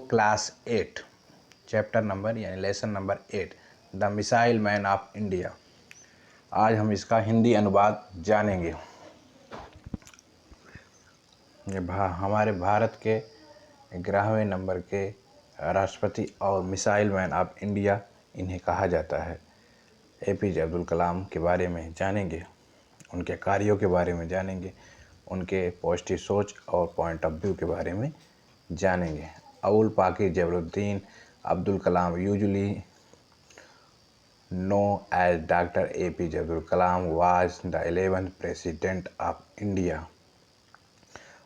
Class 8 chapter number यानी lesson number 8 the missile man of India. आज हम इसका हिंदी अनुवाद जानेंगे। हमारे भारत के 11वें नंबर के राष्ट्रपति और मिसाइल मैन ऑफ इंडिया इन्हें कहा जाता है। APJ अब्दुल कलाम के बारे में जानेंगे, उनके कार्यों के बारे में जानेंगे, उनके पॉजिटिव सोच और पॉइंट ऑफ व्यू के बारे में जानेंगे। Abul Pakir Zainuddin Abdul Kalam usually known as Dr. APJ Abdul Kalam was the 11th president of India।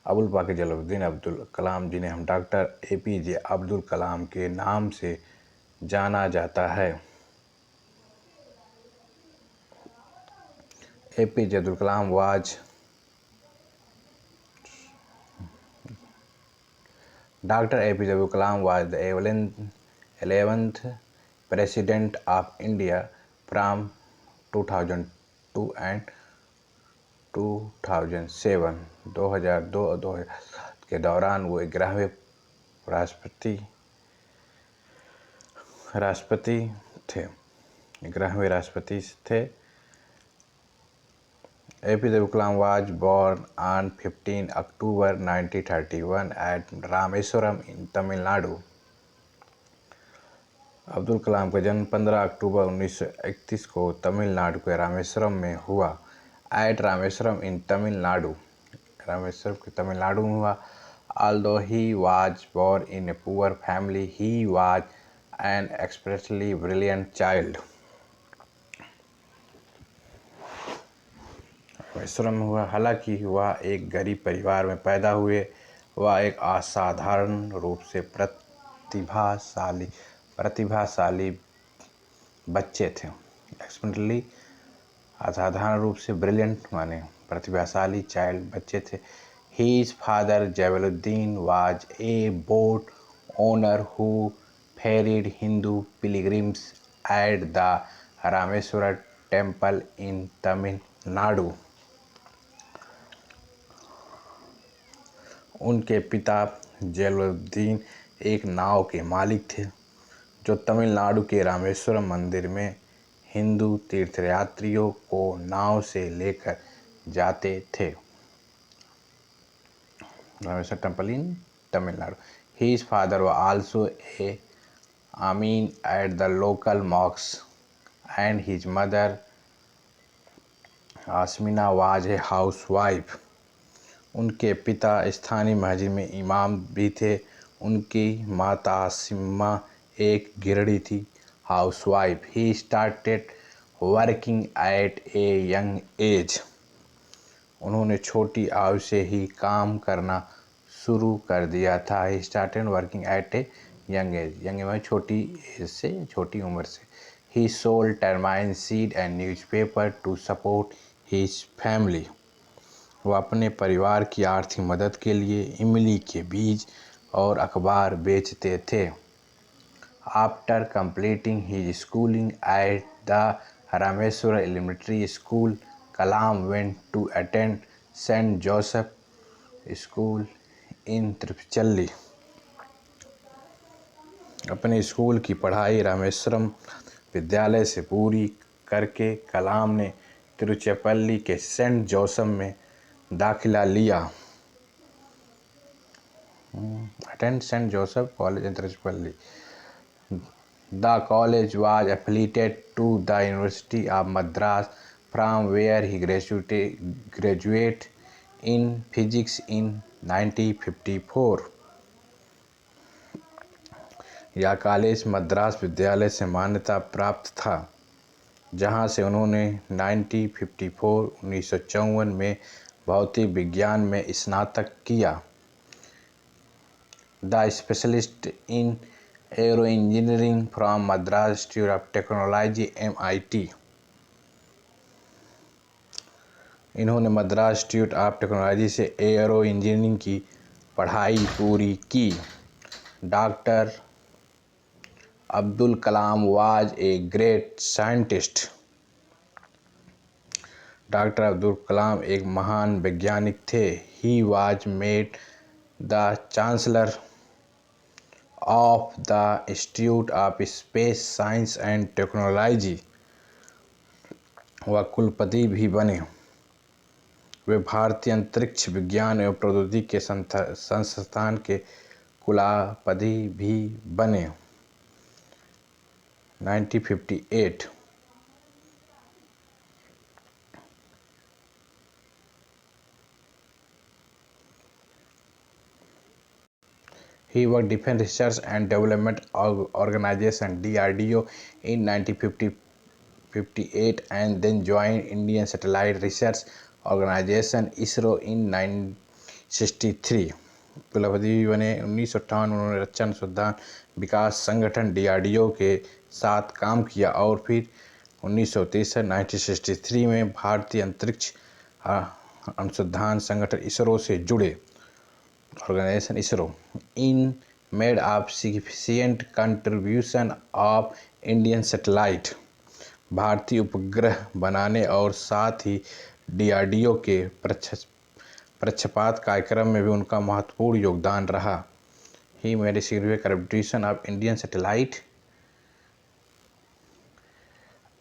Abul Pakir Zainuddin Abdul Kalam जिन्हें हम डॉक्टर APJ अब्दुल कलाम के नाम से जाना जाता है। APJ Abdul Kalam was Dr. APJ Abdul Kalam was the 11th President of India from 2002 and 2007। 2002 और 2007 के दौरान वो 11वें राष्ट्रपति थे। 11वें राष्ट्रपति थे। APJ Abdul Kalam was born on 15 October 1931 at Rameswaram in Tamil Nadu। Abdul Kalam का जन्म 15 अक्टूबर 1931 को तमिलनाडु के रामेश्वरम में हुआ। एट रामेश्वरम इन तमिलनाडु, रामेश्वरम के तमिलनाडु में हुआ। Although he was born in a poor family, he was an exceptionally brilliant child। Rameswaram में हुआ, हालांकि वह एक गरीब परिवार में पैदा हुए। वह एक असाधारण रूप से प्रतिभाशाली बच्चे थे। एक्सपेक्टेडली असाधारण रूप से, ब्रिलियंट माने प्रतिभाशाली चाइल्ड बच्चे थे। His father Jalaluddin was a boat owner who ferried Hindu pilgrims at the Rameswara temple in Tamil Nadu। उनके पिता जलालुद्दीन एक नाव के मालिक थे जो तमिलनाडु के रामेश्वरम मंदिर में हिंदू तीर्थयात्रियों को नाव से लेकर जाते थे। Rameshwar temple in Tamil Nadu. His father was also a imam at the local mosque and his mother Asmina was a housewife। उनके पिता स्थानीय मस्जिद में इमाम भी थे। उनकी माता आसिमा एक गृहिणी थी, housewife. He started working at a young age। उन्होंने छोटी आयु से ही काम करना शुरू कर दिया था। He started working at a young age। young में छोटी एज से, छोटी उम्र से। He sold termite seed and newspaper to support his family। वह अपने परिवार की आर्थिक मदद के लिए इमली के बीज और अखबार बेचते थे। After completing his schooling at the Rameswara Elementary School, Kalam went to attend St. Joseph School in Tiruchirappalli। अपने स्कूल की पढ़ाई रामेश्वरम विद्यालय से पूरी करके कलाम ने तिरुचिरापल्ली के सेंट जोसेफ में दाखिला लिया। Attend Saint Joseph college in Tiruchirappalli. The college was affiliated to the University of Madras, from where he graduated in physics in 1954। यह कॉलेज मद्रास विद्यालय से मान्यता प्राप्त था, जहां से उन्होंने 1954 में भौतिक विज्ञान में स्नातक किया। The specialist in aero engineering from Madras Institute of Technology MIT। इन्होंने मद्रास इंस्टीट्यूट ऑफ टेक्नोलॉजी से एरो इंजीनियरिंग की पढ़ाई पूरी की। Doctor Abdul Kalam was a great scientist. Doctor Abdul Kalam एक महान वैज्ञानिक थे। He was made the chancellor of the Institute of Space Science and Technology व कुलपति भी बने। वे भारतीय अंतरिक्ष विज्ञान एवं प्रौद्योगिकी के संस्थान के कुलपति भी बने। 1958 He worked Defense Research and Development Organization (DRDO) in 1958 and then joined Indian Satellite Research Organization (ISRO) in 1963। कुलपति भी बने। 1958 में उन्होंने रक्षा अनुसंधान विकास संगठन DRDO के साथ काम किया और फिर 1963 में भारतीय अंतरिक्ष अनुसंधान संगठन ISRO से जुड़े। Organization ISRO in made of significant contribution of Indian satellite भारतीय उपग्रह बनाने और साथ ही DRDO के प्रक्षेपात कार्यक्रम में भी उनका महत्वपूर्ण योगदान रहा। He made a significant contribution of Indian satellite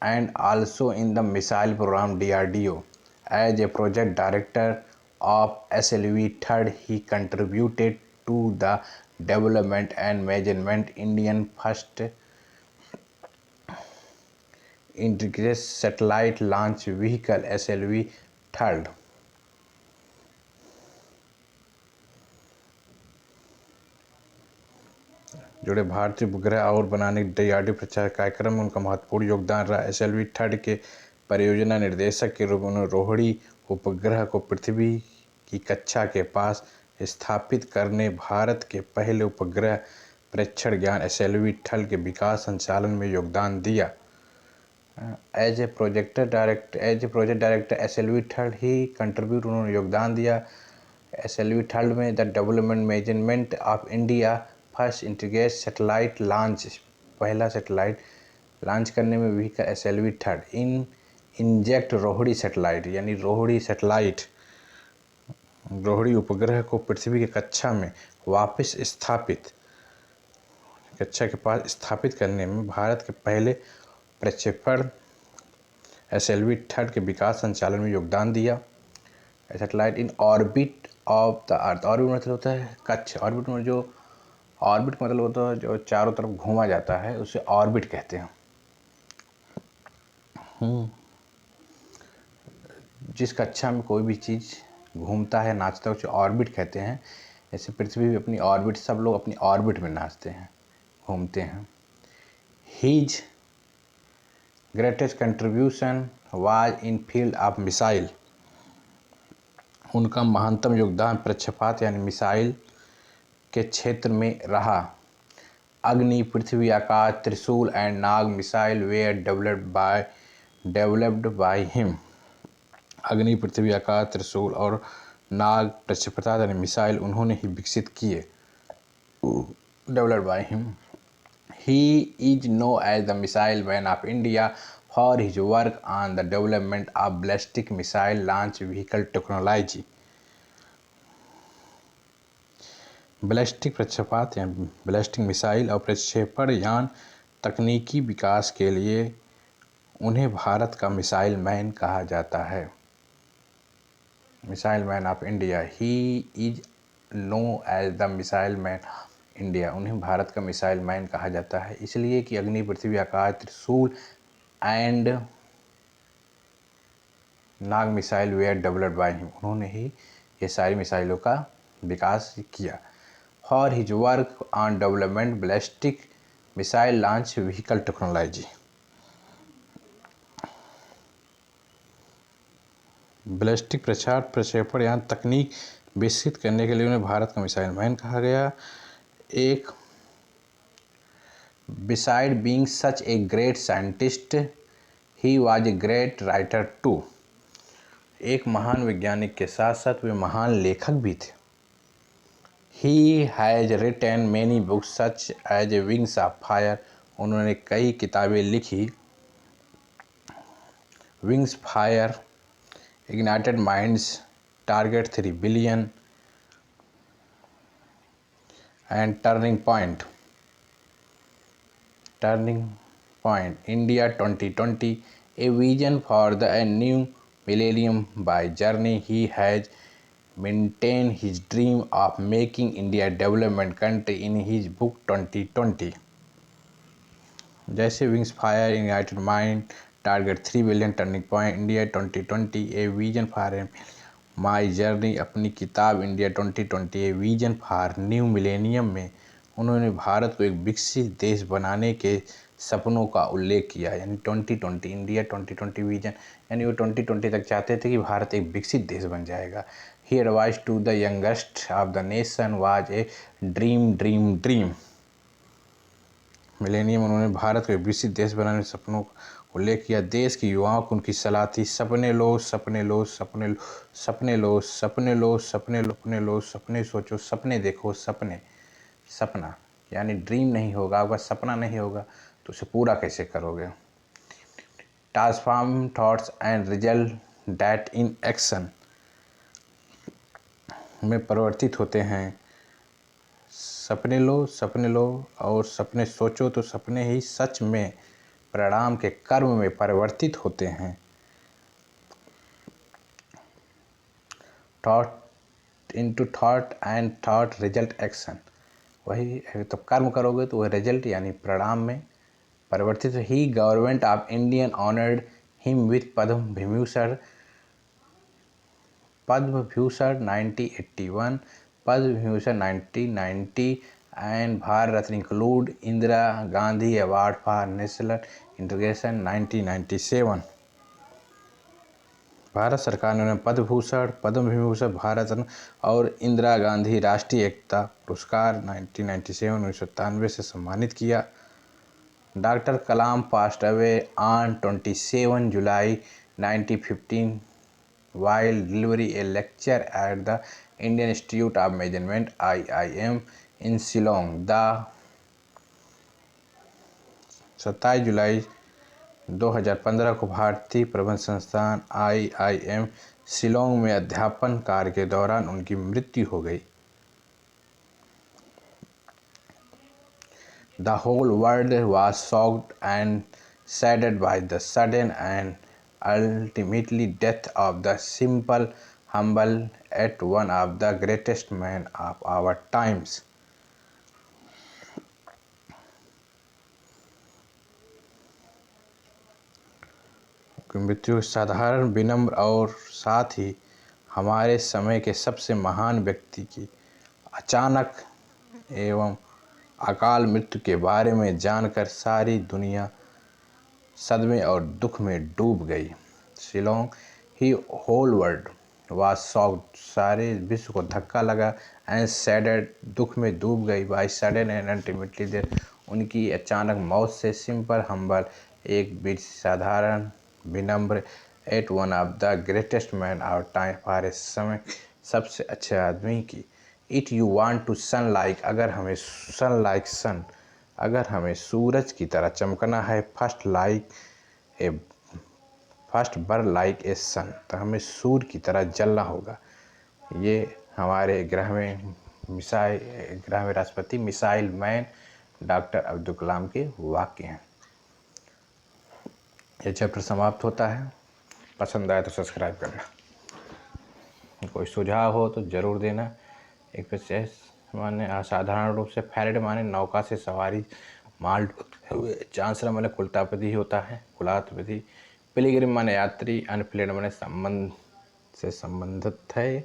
and also in the missile program DRDO. As a project director of SLV-3, he contributed to the development and management Indian first integrated satellite launch vehicle SLV-3 जुड़े। भारतीय उपग्रह और बनाने DRDO प्रचार कार्यक्रम में उनका महत्वपूर्ण योगदान रहा। SLV-3 के परियोजना निर्देशक के रूप में उन्होंने रोहिणी उपग्रह को पृथ्वी की कक्षा के पास स्थापित करने, भारत के पहले उपग्रह प्रेक्षण यान SLV-3 के विकास संचालन में योगदान दिया। As a project director SLV-3 he contribute उन्होंने योगदान दिया SLV-3 में the development management of India first integrated satellite launch, पहला सैटेलाइट लॉन्च करने में भी का SLV-3 इन इंजेक्ट रोहिणी सैटेलाइट यानी रोहिणी उपग्रह को पृथ्वी की कक्षा में वापस कक्षा के पास स्थापित करने में भारत के पहले प्रक्षेपण SLV-3 के विकास संचालन में योगदान दिया। Satellite in orbit of the earth, orbit मतलब होता है कक्ष, ऑर्बिट में जो ऑर्बिट मतलब होता है जो चारों तरफ घूमा जाता है उसे ऑर्बिट कहते हैं। जिस कक्षा में कोई भी चीज़ घूमता है नाचता है उसे ऑर्बिट कहते हैं। जैसे पृथ्वी भी अपनी ऑर्बिट, सब लोग अपनी ऑर्बिट में नाचते हैं, घूमते हैं। His greatest contribution was in field of missile, उनका महानतम योगदान प्रक्षेपात यानी मिसाइल के क्षेत्र में रहा। अग्नि, Prithvi, Akash, Trishul and Nag missile were developed by him. Agni, Prithvi, Akash, त्रिशूल और नाग प्रक्षेपतास्त्र यानी मिसाइल उन्होंने ही विकसित किए। Developed by him. He is known as the missile man of India for his work on the development of ballistic missile launch vehicle technology. Ballistic प्रक्षेपात या ballistic missile और प्रक्षेपण यान तकनीकी विकास के लिए उन्हें भारत का मिसाइल मैन कहा जाता है। Missile man of India, he is known as the missile man of India, उन्हें भारत का मिसाइल मैन कहा जाता है इसलिए कि अग्नि, Prithvi, Akash, Trishul and Nag missile were developed by him, उन्होंने ही ये सारी मिसाइलों का विकास किया। For his work on development ballistic missile launch vehicle technology, ballistic प्रक्षेपण यान तकनीक विकसित करने के लिए उन्हें भारत का मिसाइल मैन कहा गया। एक beside being such a great scientist he was a great writer too, एक महान वैज्ञानिक के साथ साथ वे महान लेखक भी थे। He has written many books such as a wings of fire, उन्होंने कई किताबें लिखी। Wings fire, ignited minds, target 3 billion and turning point. Turning Point India 2020, a vision for a new millennium. By journey, he has maintained his dream of making India a development country in his book 2020. जैसे wings fire ignited mind target 3 billion turning point India 2020 a vision for my journey. अपनी किताब India 2020 a vision for new millennium में उन्होंने भारत को एक विकसित देश बनाने के सपनों का उल्लेख किया। यानी 2020 इंडिया 2020 विजन, यानी वो 2020 तक चाहते थे कि भारत एक विकसित देश बन जाएगा। He advice to the youngest of the nation was a dream. Millennium उन्होंने भारत को एक विकसित देश बनाने के सपनों का उल्लेख किया। देश के युवाओं को उनकी सलाह थी, सपने लो, सपने लो, सपने लो, सपने लो, सपने लो, सपने लो, सपने लो, सपने सोचो, सपने देखो, सपना यानी ड्रीम नहीं होगा, आपका सपना नहीं होगा तो उसे पूरा कैसे करोगे। Transform thoughts and result that in action में परिवर्तित होते हैं। सपने लो और सपने सोचो तो सपने ही सच में परिणाम के कर्म में परिवर्तित होते हैं। Thought into thought and thought result action, वही तो कर्म करोगे तो वह रिजल्ट यानी परिणाम में परिवर्तित। He government of Indian honoured him with Padma Vibhushan 1981, Padma Vibhushan 1990 and Bharat Ratna include Indira Gandhi Award for National Integration 1997। Bharat सरकार ने उन्हें पद्म भूषण, पद्म विभूषण, भारत रत्न और इंदिरा गांधी राष्ट्रीय एकता पुरस्कार 1997 से सम्मानित किया। Doctor Kalam passed away on 27 July 1915 while delivering a lecture at the Indian Institute of Management IIM in Shillong. 27 जुलाई 2015 को भारतीय प्रबंध संस्थान IIM शिलोंग में अध्यापन कार्य के दौरान उनकी मृत्यु हो गई। The whole world was shocked and saddened by the sudden and ultimately death of the simple, humble, yet one of the greatest men of our times। मृत्यु साधारण, विनम्र और साथ ही हमारे समय के सबसे महान व्यक्ति की अचानक एवं अकाल मृत्यु के बारे में जानकर सारी दुनिया सदमे और दुख में डूब गई। शिलोंग ही होल वर्ल्ड वाज शॉक्ड, सारे विश्व को धक्का लगा, एंड सैडेड, दुख में डूब गई, by sudden and ultimately death, उनकी अचानक मौत से। सिंपल हम्बल, एक साधारण, विनम्र, at one of the greatest man our time, हमारे समय सबसे अच्छे आदमी की। It you want to sun like, अगर हमें सन लाइक सन, अगर हमें सूरज की तरह चमकना है, फर्स्ट बर्न लाइक ए सन, तो हमें सूर्य की तरह जलना होगा। ये हमारे ग्रह में राष्ट्रपति मिसाइल मैन डॉक्टर अब्दुल कलाम के वाक्य हैं। ये चैप्टर समाप्त होता है। पसंद आए तो सब्सक्राइब करना, कोई सुझाव हो तो ज़रूर देना। एक विशेष माने असाधारण रूप से फैरेड माने नौका से सवारी, माल हुए, चांसलर माने कुलतापति होता है, कुलाधिपति, पिलग्रिम माने यात्री, अनप्लेड माने संबंध से संबंधित है।